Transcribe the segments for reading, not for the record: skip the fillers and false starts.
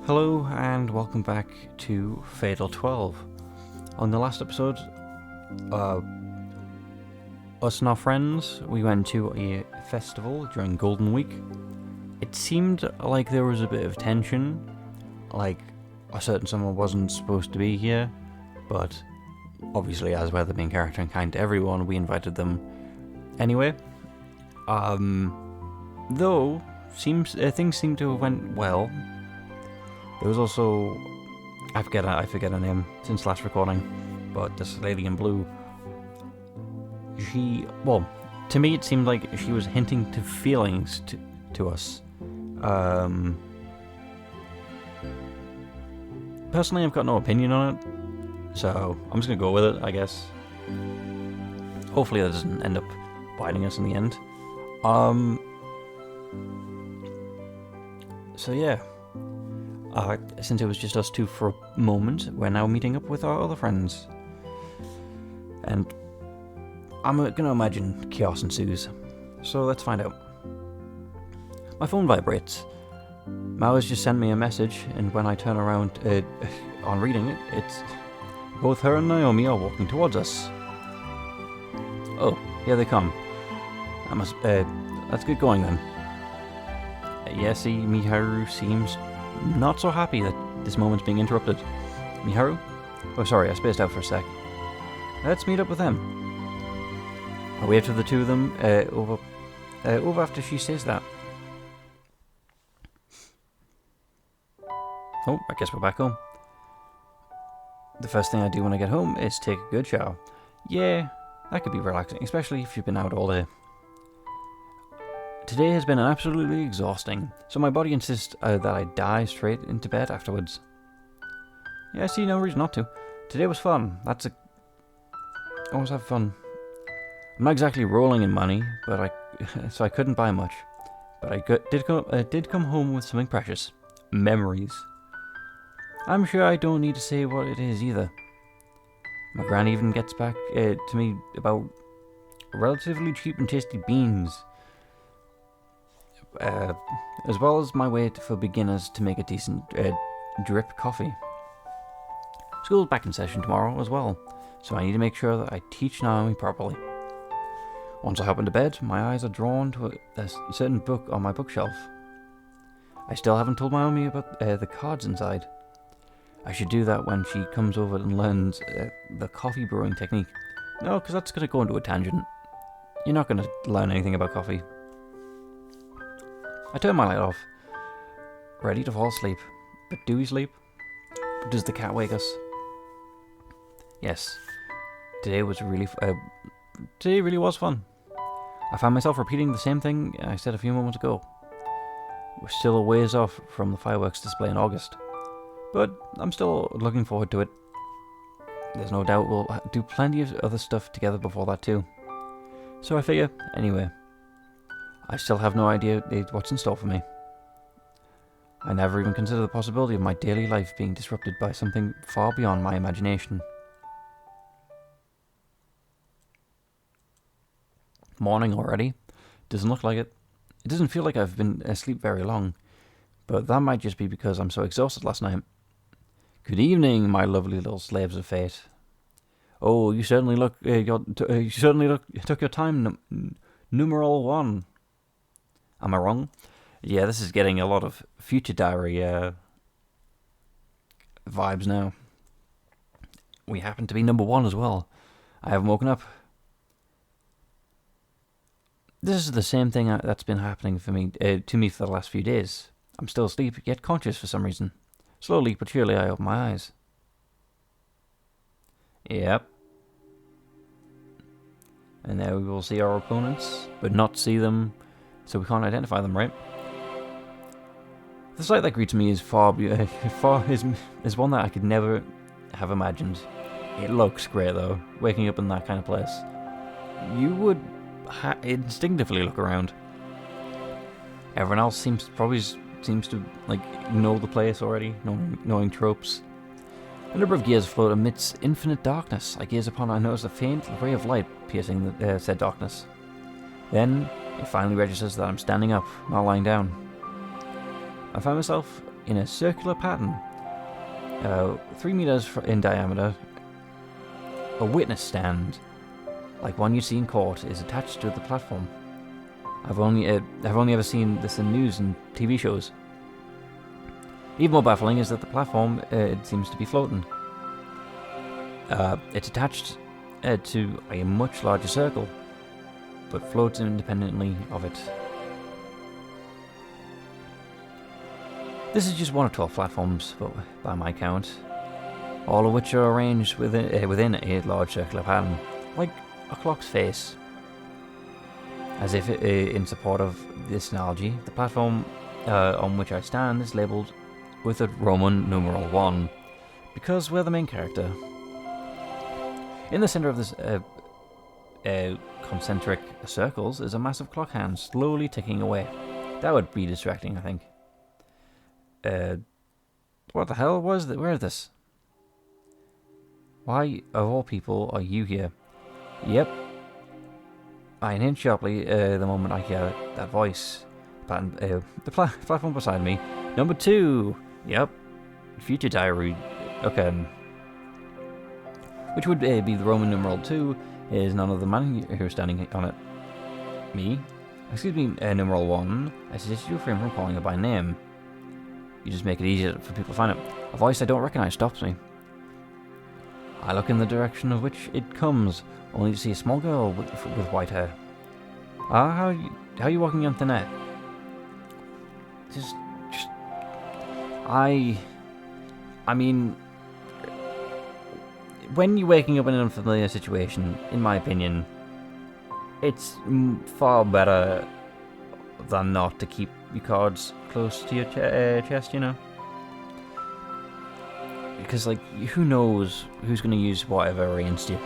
Hello and welcome back to Fatal 12. On the last episode, us and our friends, we went to a festival during Golden Week. It seemed like there was a bit of tension, like a certain someone wasn't supposed to be here, but obviously as we're the main character and kind to everyone, we invited them anyway. Though, things seem to have went well. There was also, I forget her name since last recording, but this lady in blue, to me it seemed like she was hinting to feelings to us. Personally, I've got no opinion on it, so I'm just gonna go with it, I guess. Hopefully that doesn't end up biting us in the end. So yeah. Since it was just us two for a moment, we're now meeting up with our other friends. And I'm gonna imagine chaos ensues. So let's find out. My phone vibrates. Mal just sent me a message, and when I turn around on reading it, it's both her and Naomi are walking towards us. Oh, here they come. Let's get going then. Yessie Miharu seems not so happy that this moment's being interrupted. Miharu? Oh, sorry, I spaced out for a sec. Let's meet up with them. I wave to the two of them over after she says that. Oh, I guess we're back home. The first thing I do when I get home is take a good shower. Yeah, that could be relaxing, especially if you've been out all day. Today has been absolutely exhausting, so my body insists that I dive straight into bed afterwards. Yeah, I see no reason not to. Today was fun. I always have fun. I'm not exactly rolling in money, so I couldn't buy much. But I did come home with something precious. Memories. I'm sure I don't need to say what it is either. My gran even gets back to me about relatively cheap and tasty beans. As well as my way for beginners to make a decent drip coffee. School's back in session tomorrow as well, so I need to make sure that I teach Naomi properly. Once I hop into bed, my eyes are drawn to a certain book on my bookshelf. I still haven't told Naomi about the cards inside. I should do that when she comes over and learns the coffee brewing technique. No, because that's going to go into a tangent. You're not going to learn anything about coffee. I turn my light off, ready to fall asleep. But do we sleep? Does the cat wake us? Yes. Today really was fun. I found myself repeating the same thing I said a few moments ago. We're still a ways off from the fireworks display in August, but I'm still looking forward to it. There's no doubt we'll do plenty of other stuff together before that too. So I figure, anyway. I still have no idea what's in store for me. I never even considered the possibility of my daily life being disrupted by something far beyond my imagination. Morning already. Doesn't look like it. It doesn't feel like I've been asleep very long, but that might just be because I'm so exhausted last night. Good evening, my lovely little slaves of fate. Oh, you certainly took your time, numeral 1. Am I wrong? Yeah, this is getting a lot of future diary vibes now. We happen to be number 1 as well. I haven't woken up. This is the same thing that's been happening to me for the last few days. I'm still asleep, yet conscious for some reason. Slowly but surely I open my eyes. Yep. And there we will see our opponents, but not see them, so we can't identify them, right? The sight that greets me is is one that I could never have imagined. It looks great though, waking up in that kind of place. You would instinctively look around. Everyone else seems to like know the place already, knowing tropes. A number of gears float amidst infinite darkness. I gaze upon and notice a faint ray of light piercing the said darkness. Then it finally registers that I'm standing up, not lying down. I find myself in a circular pattern, 3 meters in diameter. A witness stand, like one you see in court, is attached to the platform. I've only ever seen this in news and TV shows. Even more baffling is that the platform it seems to be floating. It's attached to a much larger circle, but floats independently of it. This is just one of 12 platforms, by my count, all of which are arranged within a large circular pattern, like a clock's face. As if in support of this analogy, the platform on which I stand is labelled with a Roman numeral 1, because we're the main character. In the centre of this concentric circles is a massive clock hand slowly ticking away. That would be distracting, I think. What the hell was that? Where is this? Why, of all people, are you here? Yep. I inhaled sharply the moment I hear that voice. The platform beside me. Number 2! Yep. Future diary. Okay. Which would be the Roman numeral 2 is none of the man who's standing on it. Me? Excuse me, numeral 1. I suggest you refrain from calling it by name. You just make it easier for people to find it. A voice I don't recognize stops me. I look in the direction of which it comes, only to see a small girl with white hair. How are you walking on thin air? I mean, when you're waking up in an unfamiliar situation, in my opinion, it's far better than not to keep your cards close to your chest, you know? Because, like, who knows who's going to use whatever against you.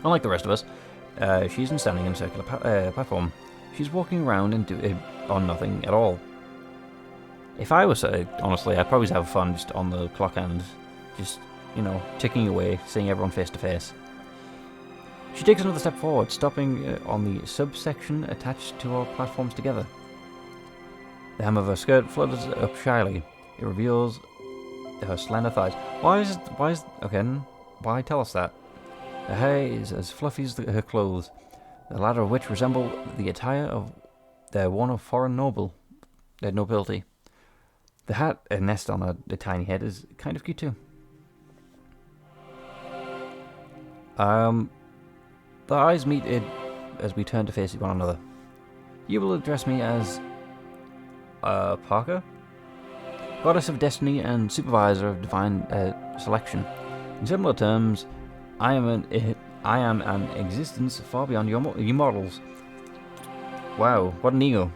Unlike the rest of us, she isn't standing in a circular platform. She's walking around and on nothing at all. If I was, honestly, I'd probably have fun just on the clock hand, just, you know, ticking away, seeing everyone face to face. She takes another step forward, stopping on the subsection attached to our platforms together. The hem of her skirt flutters up shyly. It reveals her slender thighs. Why tell us that? Her hair is as fluffy as her clothes, the latter of which resemble the attire of one of foreign nobility. The hat, a nest on her tiny head, is kind of cute too. The eyes meet as we turn to face one another. You will address me as Parker? Goddess of Destiny and Supervisor of Divine Selection. In similar terms, I am an existence far beyond your models. Wow, what an ego.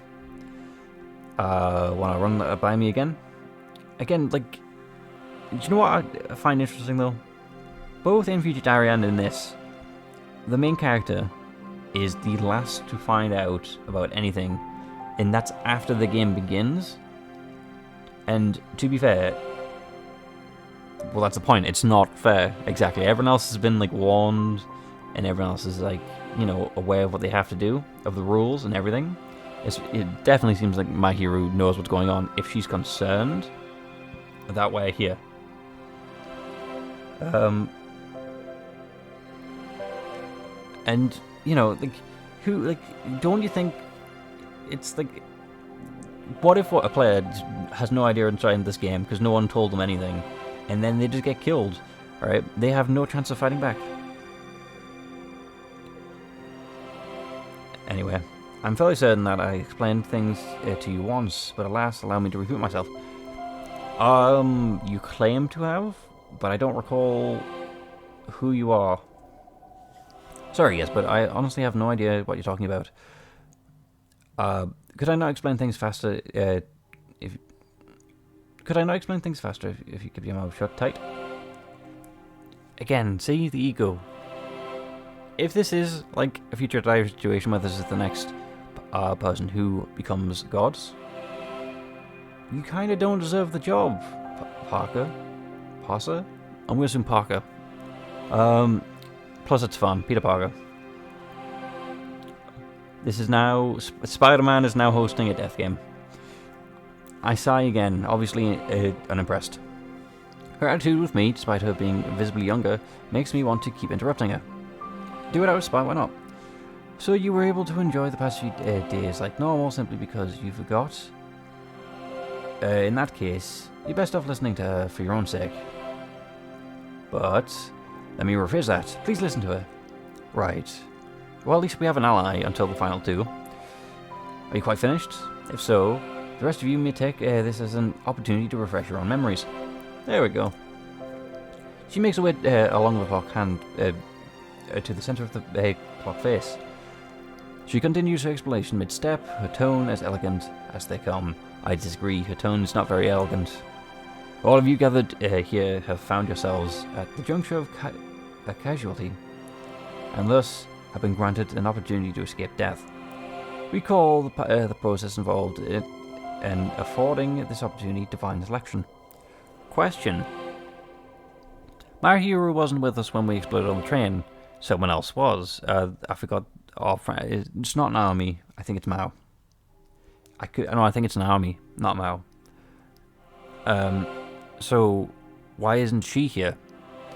Wanna run that by me again? Again, like, do you know what I find interesting though? Both in Future Diary and in this, the main character is the last to find out about anything, and that's after the game begins. And to be fair, well, that's the point. It's not fair, exactly. Everyone else has been, like, warned, and everyone else is, like, you know, aware of what they have to do, of the rules and everything. It definitely seems like my hero knows what's going on if she's concerned that way here. And, you know, don't you think it's, like, what if a player has no idea inside this game because no one told them anything, and then they just get killed, right? They have no chance of fighting back. Anyway, I'm fairly certain that I explained things to you once, but alas, allow me to repeat myself. You claim to have, but I don't recall who you are. Sorry, yes, but I honestly have no idea what you're talking about. Could I not explain things faster if you keep your mouth shut tight? Again, see the ego. If this is like a Future Diary situation where this is the next person who becomes gods, you kind of don't deserve the job, Parker. Parser? I'm going to assume Parker. Plus it's fun. Peter Parker. This is now... Spider-Man is now hosting a death game. I sigh again, obviously unimpressed. Her attitude with me, despite her being visibly younger, makes me want to keep interrupting her. Do it out of spite, why not? So you were able to enjoy the past few days like normal simply because you forgot? In that case, you're best off listening to her for your own sake. But, let me rephrase that. Please listen to her. Right. Well, at least we have an ally until the final two. Are you quite finished? If so, the rest of you may take this as an opportunity to refresh your own memories. There we go. She makes her way along the clock hand to the centre of the clock face. She continues her explanation mid-step, her tone as elegant as they come. I disagree, her tone is not very elegant. All of you gathered here have found yourselves at the juncture of a casualty, and thus have been granted an opportunity to escape death. We call the process involved in affording this opportunity divine selection. Question. My hero wasn't with us when we exploded on the train. Someone else was. I forgot. It's not Naomi. I think it's Mao. I think it's Naomi, not Mao. So why isn't she here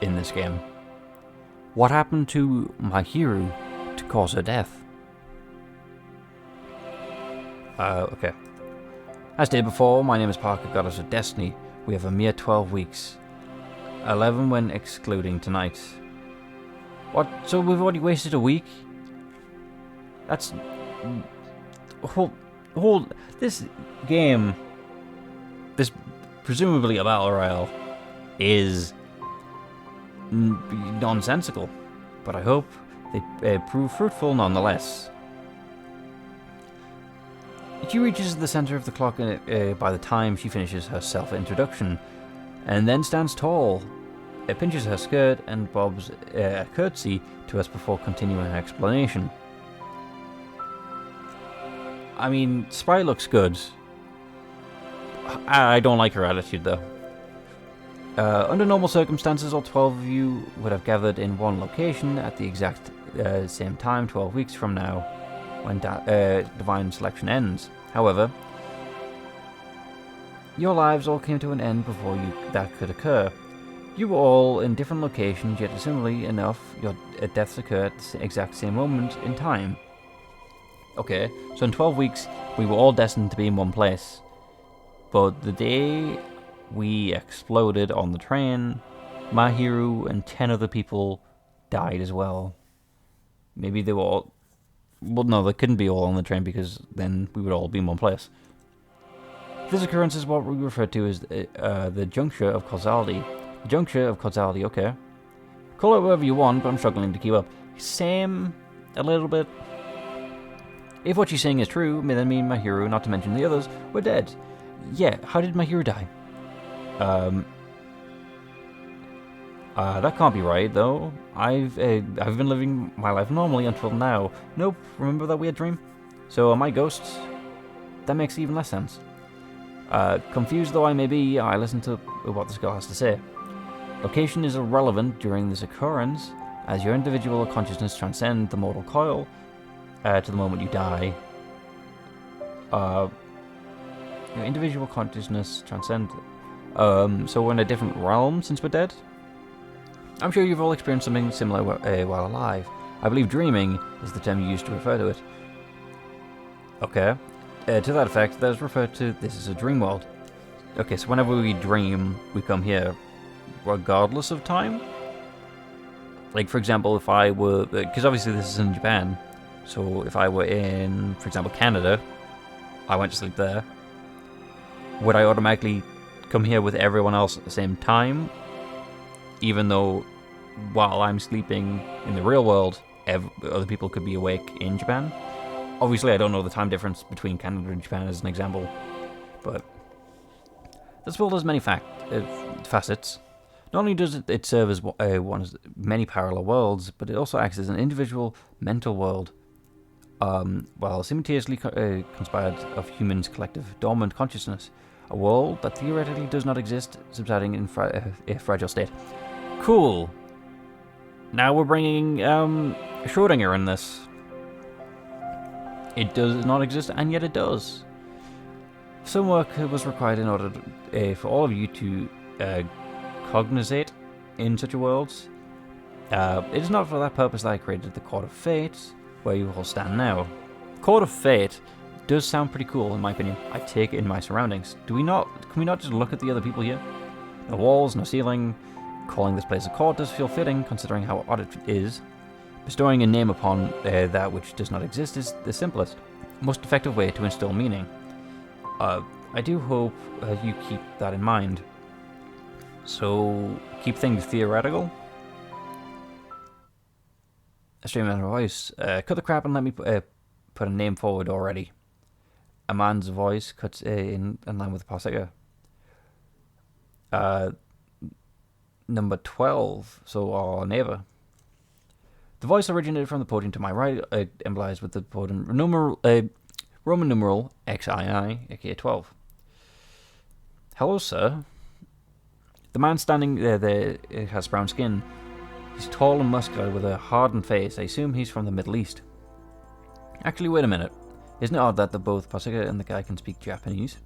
in this game? What happened to my hero to cause her death? Okay. As stated before, my name is Parker, Goddess of Destiny. We have a mere 12 weeks. 11 when excluding tonight. What? So we've already wasted a week? That's... Hold... This game... This presumably a battle royale is nonsensical. But I hope they prove fruitful nonetheless. She reaches the center of the clock by the time she finishes her self-introduction, and then stands tall. It pinches her skirt and bobs a curtsy to us before continuing her explanation. I mean, Sprite looks good. I don't like her attitude, though. Under normal circumstances, all 12 of you would have gathered in one location at the exact same time 12 weeks from now, when divine selection ends. However, your lives all came to an end before that could occur. You were all in different locations, yet similarly enough, your deaths occur at the exact same moment in time. Okay, so in 12 weeks, we were all destined to be in one place. But the day we exploded on the train, Mahiru and 10 other people died as well. Maybe they were all... Well, no, they couldn't be all on the train because then we would all be in one place. This occurrence is what we refer to as the juncture of causality. The juncture of causality, okay. Call it whatever you want, but I'm struggling to keep up. Same, a little bit. If what she's saying is true, then me and my hero, not to mention the others, were dead. Yeah, how did my hero die? That can't be right, though. I've been living my life normally until now. Nope, remember that weird dream? So am I ghosts? That makes even less sense. Confused though I may be, I listen to what this girl has to say. Location is irrelevant during this occurrence, as your individual consciousness transcends the mortal coil to the moment you die. Your individual consciousness transcends... so we're in a different realm since we're dead? I'm sure you've all experienced something similar while alive. I believe dreaming is the term you used to refer to it. Okay. To that effect, that is referred to this as a dream world. Okay, so whenever we dream, we come here regardless of time? Like, for example, if I were... Because obviously this is in Japan. So if I were in, for example, Canada, I went to sleep there, would I automatically come here with everyone else at the same time? Even though while I'm sleeping in the real world, other people could be awake in Japan? Obviously, I don't know the time difference between Canada and Japan as an example, but this world has many facets. Not only does it serve as one of many parallel worlds, but it also acts as an individual mental world, while simultaneously conspired of humans' collective dormant consciousness, a world that theoretically does not exist, subsiding in a fragile state. Cool. Now we're bringing Schrödinger in this. It does not exist, and yet it does. Some work was required in order for all of you to cognizate in such a world. It is not for that purpose that I created the Court of Fate, where you all stand now. Court of Fate does sound pretty cool, in my opinion. I take it in my surroundings. Can we not just look at the other people here? No walls, no ceiling. Calling this place a court does feel fitting, considering how odd it is. Bestowing a name upon that which does not exist is the simplest, most effective way to instill meaning. I do hope you keep that in mind. So, keep things theoretical. A straight man's voice. Cut the crap and let me put a name forward already. A man's voice cuts in line with the Pasika. Number 12, so our neighbor. The voice originated from the podium to my right, embolized with the podium Roman numeral XII, aka 12. Hello, sir. The man standing there has brown skin. He's tall and muscular with a hardened face. I assume he's from the Middle East. Actually, wait a minute. Isn't it odd that both Pasika and the guy can speak Japanese?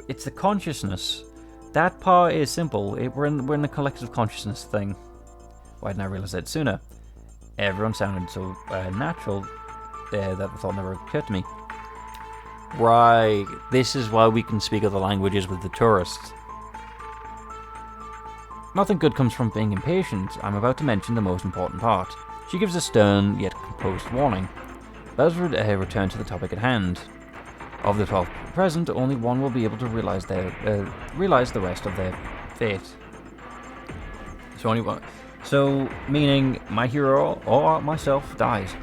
It's the consciousness. That part is simple. We're in the collective consciousness thing. Why didn't I realize that sooner? Everyone sounded so natural that the thought never occurred to me. Right. This is why we can speak other languages with the tourists. Nothing good comes from being impatient. I'm about to mention the most important part. She gives a stern yet composed warning. Let us return to the topic at hand. Of the 12 present, only one will be able to realize the rest of their fate. So only one. So, meaning my hero or myself dies.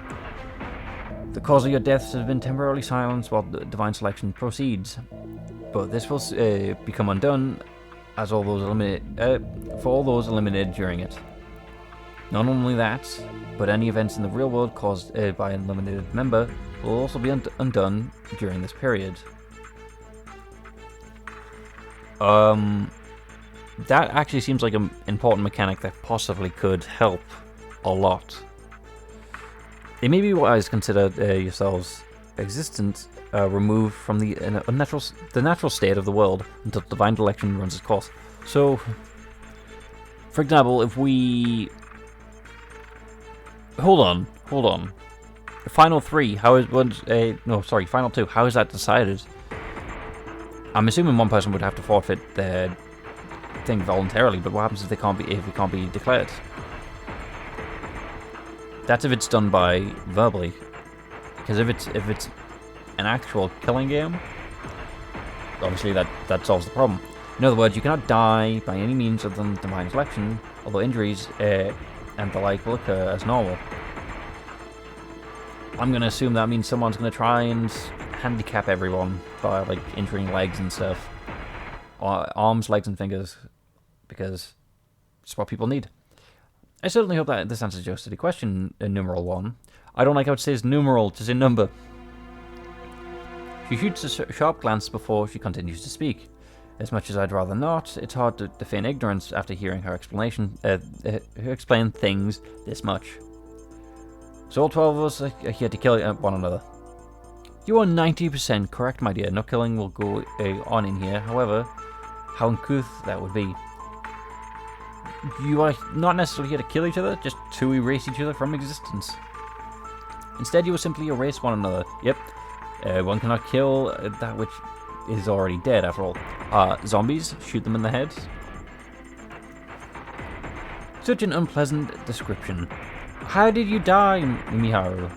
The cause of your deaths has been temporarily silenced while the divine selection proceeds, but this will become undone as all those for all those eliminated during it. Not only that, but any events in the real world caused by an eliminated member will also be undone during this period. That actually seems like an important mechanic that possibly could help a lot. It may be wise to consider yourselves' existence removed from the natural state of the world until divine election runs its course. So, for example, if we... Hold on. Final 3, Final 2, how is that decided? I'm assuming one person would have to forfeit their thing voluntarily, but what happens if it can't be declared? That's if it's done by verbally. Because if it's an actual killing game, obviously that solves the problem. In other words, you cannot die by any means other than divine selection, although injuries and the like will occur as normal. I'm going to assume that means someone's going to try and handicap everyone by like injuring legs and stuff. Or arms, legs and fingers, because it's what people need. I certainly hope that this answers your silly question, numeral 1. I don't like how it says numeral to say number. She shoots a sharp glance before she continues to speak. As much as I'd rather not, it's hard to feign ignorance after hearing her explain things this much. So all 12 of us are here to kill one another. You are 90% correct, my dear. No killing will go on in here. However, how uncouth that would be. You are not necessarily here to kill each other, just to erase each other from existence. Instead, you will simply erase one another. Yep, one cannot kill that which is already dead, after all. Zombies, shoot them in the head. Such an unpleasant description. How did you die, Miharu?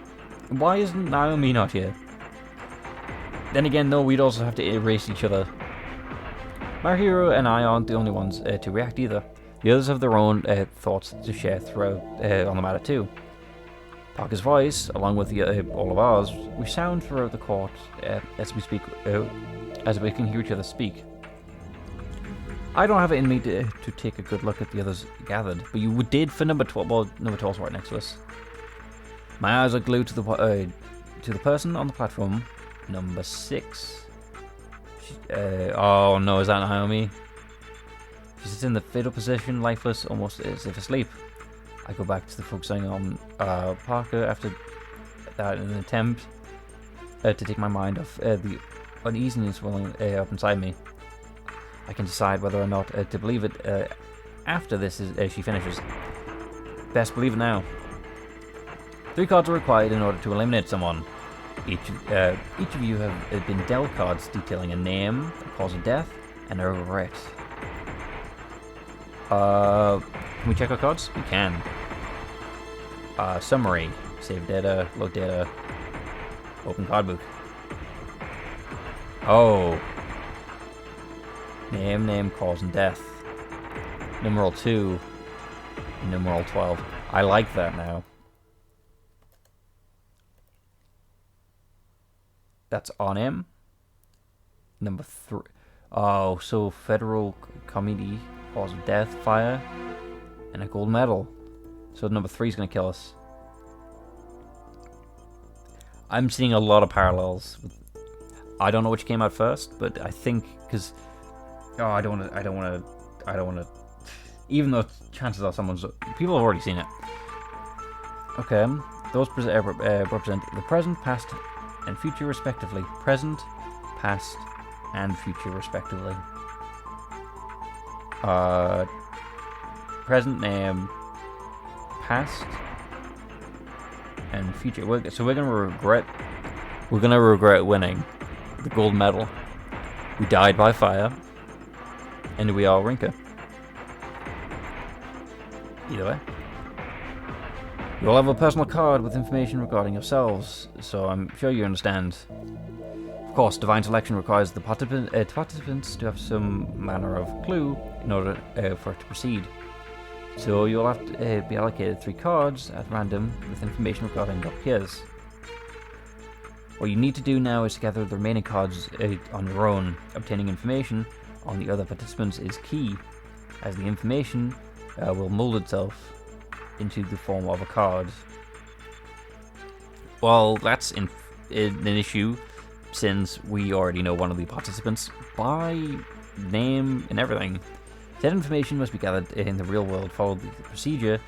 Why isn't Naomi not here? Then again, though, we'd also have to erase each other. My hero and I aren't the only ones to react either. The others have their own thoughts to share throughout on the matter too. Parker's voice, along with all of ours, resound throughout the court as we speak, as we can hear each other speak. I don't have it in me to take a good look at the others gathered, but you did for number 12. Well, number 12's right next to us. My eyes are glued to the person on the platform, number 6. Oh no, is that Naomi? She sits in the fetal position, lifeless, almost as if asleep. I go back to the focusing on Parker after that in an attempt to take my mind off the uneasiness welling up inside me. I can decide whether or not to believe it after this she finishes. Best believe it now. 3 cards are required in order to eliminate someone. Each of you have been dealt cards detailing a name, a cause of death, and a regret. Can we check our cards? We can. Summary. Save data, load data, open card book. Oh. Name, cause, and death. Numeral 2. Numeral 12. I like that now. That's on him. Number 3. Oh, so federal committee, cause of death, fire, and a gold medal. So number 3 is going to kill us. I'm seeing a lot of parallels. I don't know which came out first, but I think because I don't want to. Even though chances are people have already seen it. Okay, those represent the present, past, and future respectively. Present, past, and future respectively. Present name, past, and future. So we're gonna regret winning the gold medal. We died by fire, and we are Rinka. Either way. You all have a personal card with information regarding yourselves, so I'm sure you understand. Of course, divine selection requires the participants to have some manner of clue in order for it to proceed. So you'll have to be allocated 3 cards at random with information regarding your peers. What you need to do now is to gather the remaining cards on your own. Obtaining information on the other participants is key, as the information will mold itself into the form of a card. Well, that's an issue, since we already know one of the participants by name and everything. That information must be gathered in the real world. Follow the procedure,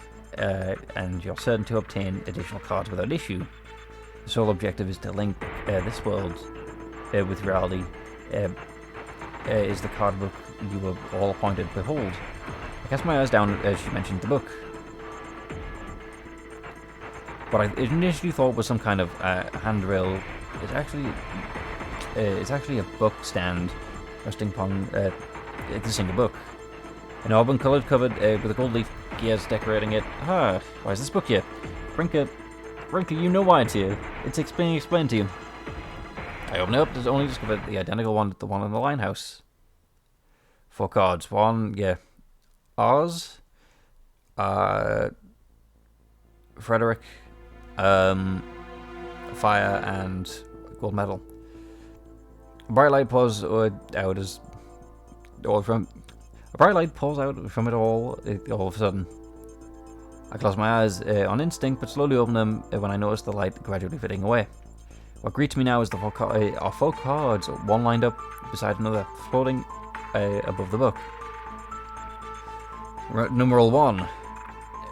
and you're certain to obtain additional cards without issue. The sole objective is to link this world with reality. Is the card book you were all appointed behold. I cast my eyes down as she mentioned the book. What I initially thought was some kind of handrail is actually a book stand resting upon the single book. An auburn-coloured cupboard with a gold leaf gears decorating it. Why is this book here? Rinka, you know why it's here. It's explained to you. I open it up, there's only discovered the identical one, the one in the Linehouse. 4 cards. 1, Oz, Frederick, fire, and gold medal. A bright light pours out from it all of a sudden. I close my eyes on instinct, but slowly open them when I notice the light gradually fading away. What greets me now is the 4 cards, one lined up beside another, floating above the book. Numeral 1,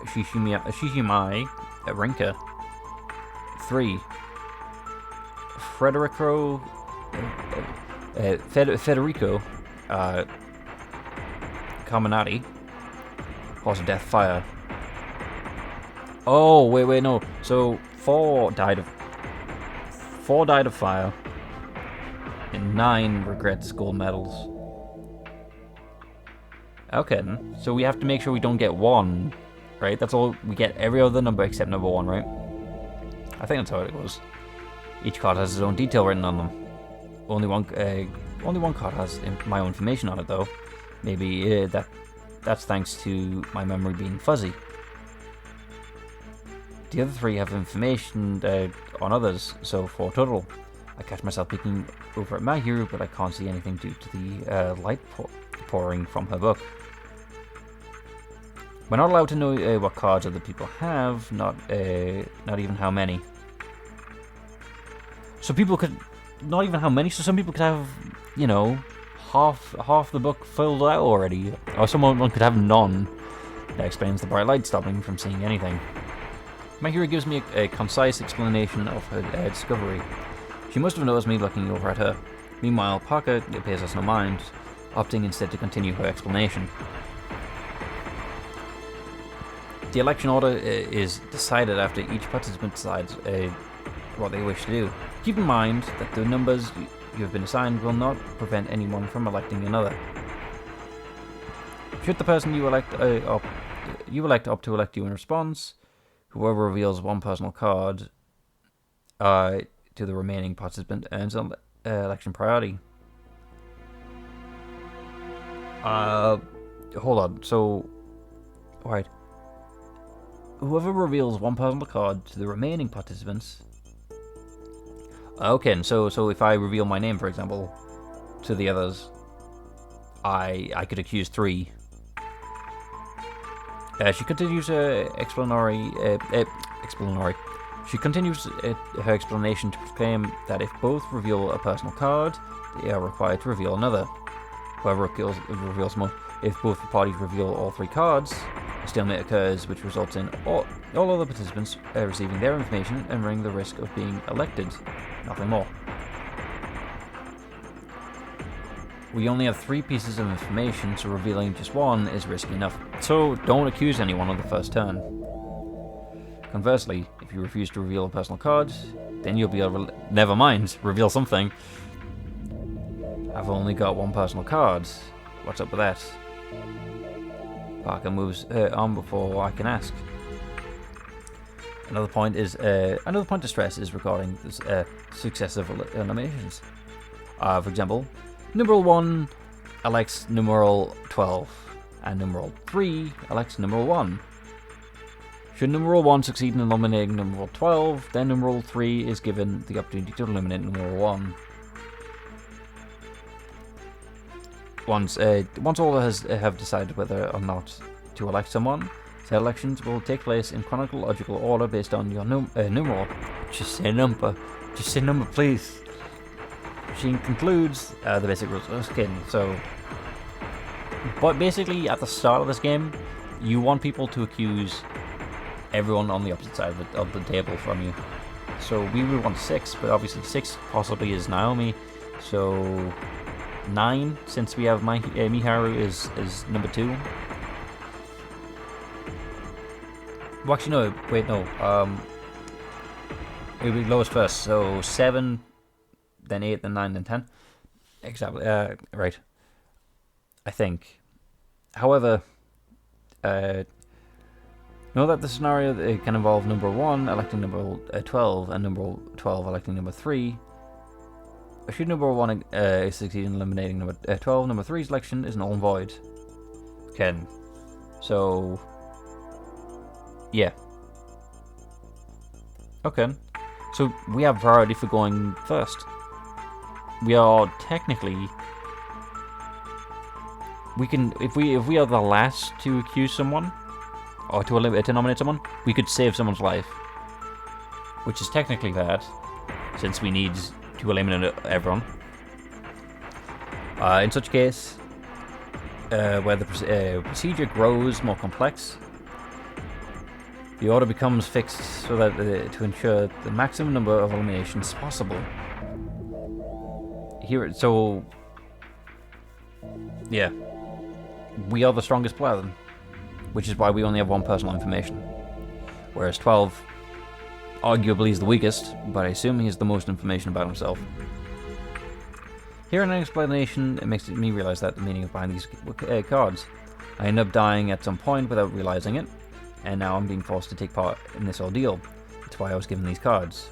Shishimai Rinka. 3, Federico Carminati, cause of death, fire. Oh, wait, no. So 4 died of fire, and 9 regrets gold medals. Okay, then. So we have to make sure we don't get 1, right? That's all. We get every other number except number 1, right? I think that's how it goes. Each card has its own detail written on them. Only one card has my own information on it, though. Maybe that's thanks to my memory being fuzzy. The other 3 have information on others, so 4 total. I catch myself peeking over at my hero, but I can't see anything due to the light pouring from her book. We're not allowed to know what cards other people have, not even how many. So people could, not even how many, so some people could have, half the book filled out already, or someone could have none. That explains the bright light stopping me from seeing anything. My hero gives me a concise explanation of her discovery. She must have noticed me looking over at her. Meanwhile, Parker pays us no mind, opting instead to continue her explanation. The election order is decided after each participant decides what they wish to do. Keep in mind that the numbers you have been assigned will not prevent anyone from electing another. Should the person you elect opt to elect you in response, whoever reveals one personal card to the remaining participant earns an election priority. Hold on. So, right. Whoever reveals one personal card to the remaining participants. Okay, so if I reveal my name, for example, to the others, I could accuse 3. She continues her explanatory. She continues her explanation to proclaim that if both reveal a personal card, they are required to reveal another. Whoever reveals more. If both parties reveal all 3 cards, a stalemate occurs, which results in all other participants receiving their information and running the risk of being elected. Nothing more. We only have 3 pieces of information, so revealing just one is risky enough. So don't accuse anyone on the first turn. Conversely, if you refuse to reveal a personal card, then you'll be able to never mind, reveal something. I've only got 1 personal card. What's up with that? Parker moves on before I can ask. Another point to stress is regarding this, successive eliminations. For example, numeral 1 elects numeral 12, and numeral 3 elects numeral 1. Should numeral 1 succeed in eliminating numeral 12, then numeral 3 is given the opportunity to eliminate numeral 1. Once all have decided whether or not to elect someone, said elections will take place in chronological order based on your numeral. Just say number. Just say number, please. She concludes the basic rules of skin. So, but basically, at the start of this game, you want people to accuse everyone on the opposite side of the table from you. So we would want 6, but obviously 6 possibly is Naomi. So 9, since we have Miharu is number 2. Well, actually, no. Wait, no. It would be lowest first. So 7, then 8, then 9, then 10. Exactly. Right. I think. However, know that the scenario can involve number 1 electing number 12 and number 12 electing number 3. Should number 1 succeed in eliminating number 12, number 3's election is null and void. Okay. So, yeah. Okay. So we have priority for going first. We are technically, we can, if we are the last to accuse someone or to nominate someone, we could save someone's life, which is technically bad, since we need to eliminate everyone. In such case, where the procedure grows more complex, the order becomes fixed so that to ensure the maximum number of eliminations possible. Here, so yeah, we are the strongest player then, which is why we only have 1 personal information, whereas 12 arguably is the weakest, but I assume he has the most information about himself. Hearing an explanation, it makes me realize that the meaning behind these cards. I end up dying at some point without realizing it, and now I'm being forced to take part in this ordeal. That's why I was given these cards.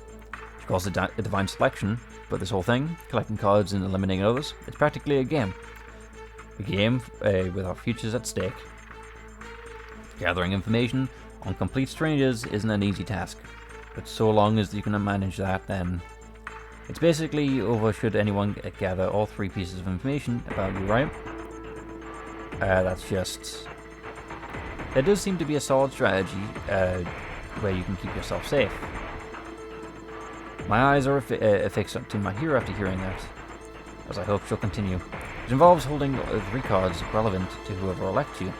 She calls it a divine selection, but this whole thing, collecting cards and eliminating others, it's practically a game. A game with our futures at stake. Gathering information on complete strangers isn't an easy task, but so long as you can manage that, then it's basically over should anyone gather all 3 pieces of information about you, right? That's just... There does seem to be a solid strategy where you can keep yourself safe. My eyes are affixed to my hero after hearing that, as I hope she'll continue. It involves holding 3 cards relevant to whoever elects you.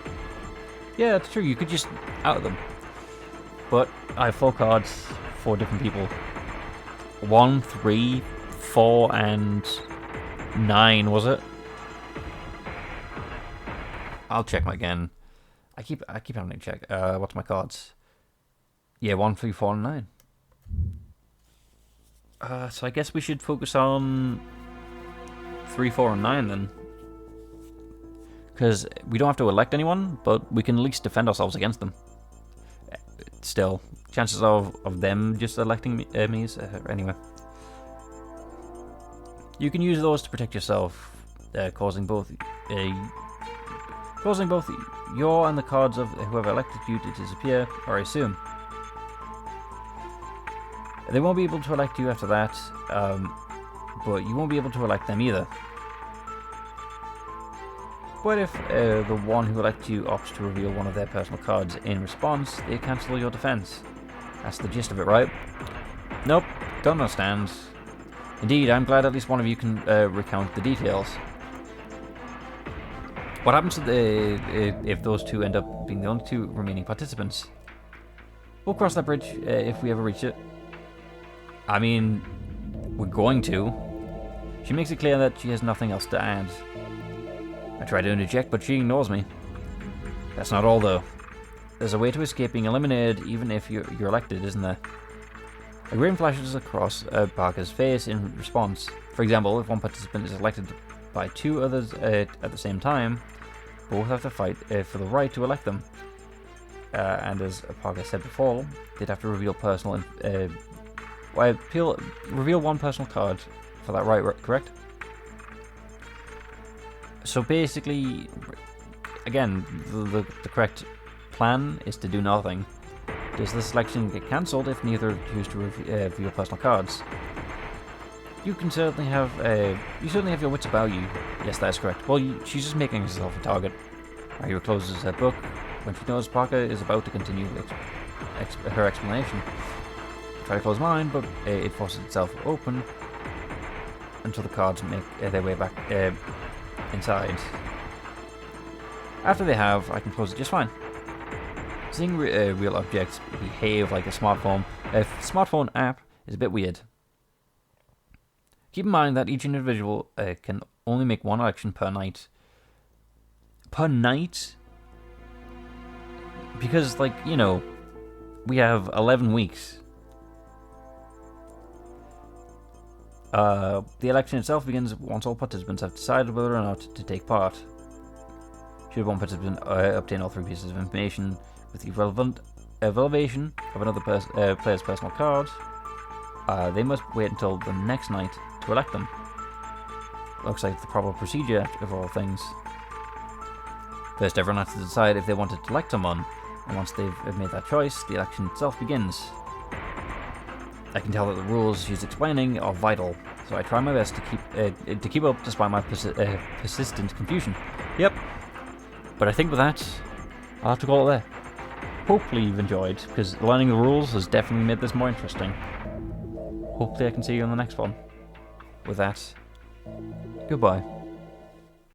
Yeah, that's true, you could just out them. But I have 4 cards, 4 different people. 1, 3, 4, and 9, was it? I'll check my again. I keep having to check. What's my cards? Yeah, 1, 3, 4, and 9. So I guess we should focus on 3, 4, and 9 then. Because we don't have to elect anyone, but we can at least defend ourselves against them. Still, chances of them just electing me is anyway. You can use those to protect yourself, causing both your and the cards of whoever elected you to disappear, or I assume. They won't be able to elect you after that, but you won't be able to elect them either. But if the one who elected you opts to reveal one of their personal cards in response, they cancel your defense. That's the gist of it, right? Nope, don't understand. Indeed, I'm glad at least one of you can recount the details. What happens to if those two end up being the only two remaining participants? We'll cross that bridge if we ever reach it. I mean, we're going to. She makes it clear that she has nothing else to add. I try to interject, but she ignores me. That's not all, though. There's a way to escape being eliminated, even if you're elected, isn't there? A grin flashes across Parker's face in response. For example, if one participant is elected by 2 others at the same time, both have to fight for the right to elect them. And as Parker said before, they'd have to reveal reveal one personal card for that right, correct? So basically, again, the correct plan is to do nothing. Does the selection get cancelled if neither choose to reveal personal cards? You certainly have your wits about you. Yes, that is correct. Well, she's just making herself a target. Ryua closes her book when she knows Parker is about to continue her explanation. I try to close mine, but it forces itself open until the cards make their way back inside. After they have, I can close it just fine. Seeing real objects behave like a smartphone app is a bit weird. Keep in mind that each individual can only make one election per night. Per night? Because, like, you know, we have 11 weeks. The election itself begins once all participants have decided whether or not to take part. Should one participant obtain all 3 pieces of information with the relevant elevation of another player's personal card, they must wait until the next night to elect them. Looks like the proper procedure of all things. First, everyone has to decide if they wanted to elect someone, and once they've made that choice, the election itself begins. I can tell that the rules she's explaining are vital, so I try my best to keep up despite my persistent confusion. Yep. But I think with that, I'll have to call it there. Hopefully you've enjoyed, because learning the rules has definitely made this more interesting. Hopefully I can see you on the next one. With that, goodbye.